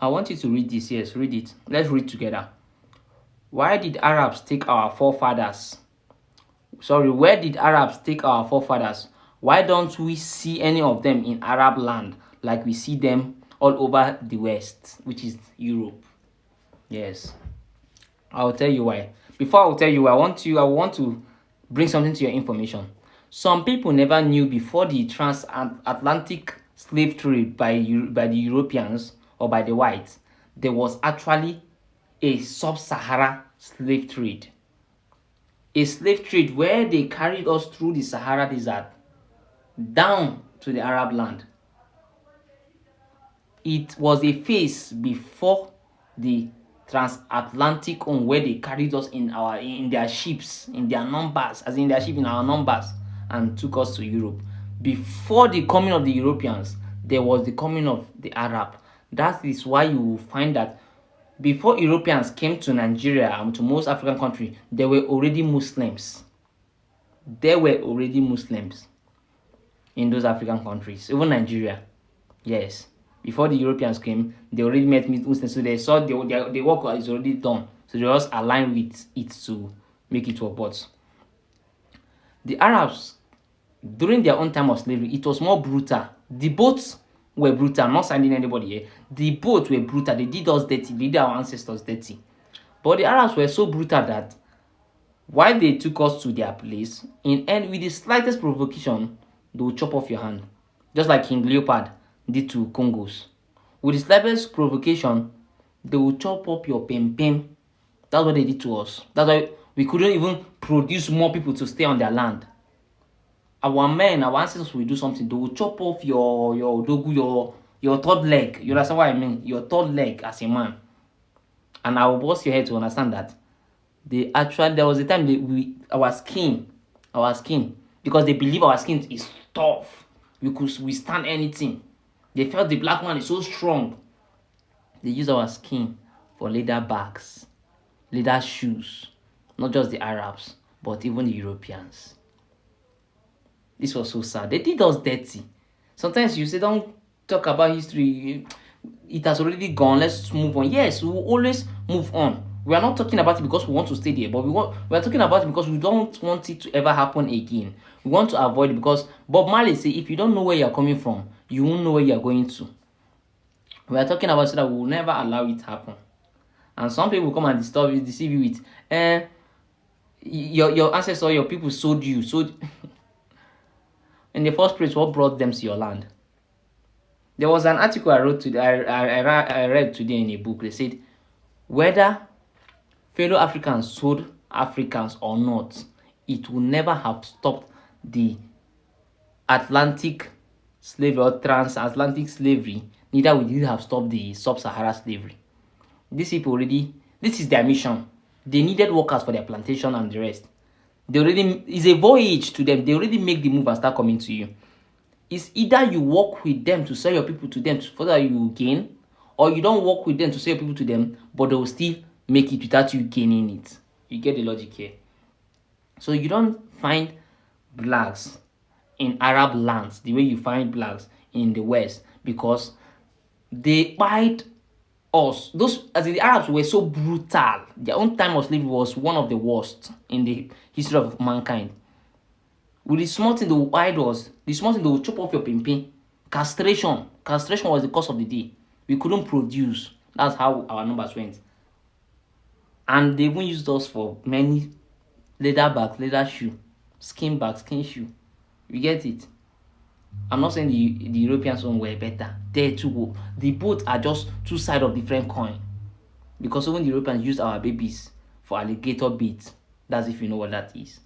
I want you to read this. Yes, read it. Let's read together. Why did Arabs take our forefathers? Sorry, where did Arabs take our forefathers? Why don't we see any of them in Arab land like we see them all over the West, which is Europe? Yes, I'll tell you why. Before I'll tell you, I want to bring something to your information. Some people never knew before the transatlantic slave trade by the Europeans or by the whites, there was actually a sub-Sahara slave trade. A slave trade where they carried us through the Sahara Desert down to the Arab land. It was a phase before the transatlantic one where they carried us in their ships, in their numbers, as in their ship in our numbers, and took us to Europe. Before the coming of the Europeans, there was the coming of the Arab. That is why you will find that before Europeans came to Nigeria and to most African countries, there were already Muslims. There were already Muslims in those African countries, even Nigeria. Yes. Before the Europeans came, they already met Muslims, so they saw the work is already done. So they just aligned with it to make it work. But the Arabs, during their own time of slavery, it was more brutal. The boats were brutal. I'm not sending anybody here. The boats were brutal. They did us dirty. They did our ancestors dirty. But the Arabs were so brutal that while they took us to their place, and with the slightest provocation, they will chop off your hand. Just like King Leopard did to Congos. With the slightest provocation, they will chop up your pem. That's what they did to us. That's why we couldn't even produce more people to stay on their land. Our men, our ancestors will do something. They will chop off your dogu, your third leg. You understand what I mean? Your third leg as a man. And I will bust your head to understand that. There was a time our skin, because they believe our skin is tough. We could withstand anything. They felt the black man is so strong. They use our skin for leather bags, leather shoes. Not just the Arabs, but even the Europeans. This was so sad. They did us dirty. Sometimes you say, don't talk about history. It has already gone. Let's move on. Yes, we will always move on. We are not talking about it because we want to stay there, but we are talking about it because we don't want it to ever happen again. We want to avoid it because Bob Marley say, if you don't know where you are coming from, you won't know where you are going to. We are talking about so that we will never allow it to happen. And some people come and deceive you with, your ancestors, your people sold you. So, in the first place, what brought them to your land? There was an article I wrote today. I read today in a book. They said, whether fellow Africans sold Africans or not, it will never have stopped the Atlantic slavery or transatlantic slavery. Neither will it have stopped the sub-Sahara slavery. These people already, this is their mission. They needed workers for their plantation and the rest. It's a voyage to them. They already make the move and start coming to you. It's either you work with them to sell your people to them so that you gain, or you don't work with them to sell your people to them, but they will still make it without you gaining it. You get the logic here. So you don't find blacks in Arab lands the way you find blacks in the West, because they bite us. The Arabs were so brutal. Their own time of slavery was one of the worst in the history of mankind. With the small thing they will hide us, the small thing they will chop off your pimpin. Castration was the cause of the day. We couldn't produce. That's how our numbers went. And they even used us for many leather bags, leather shoe, skin bag, skin shoe. You get it? I'm not saying the Europeans one were better. They too. The both are just two sides of different coin. Because even the Europeans used our babies for alligator bait. That's if you know what that is.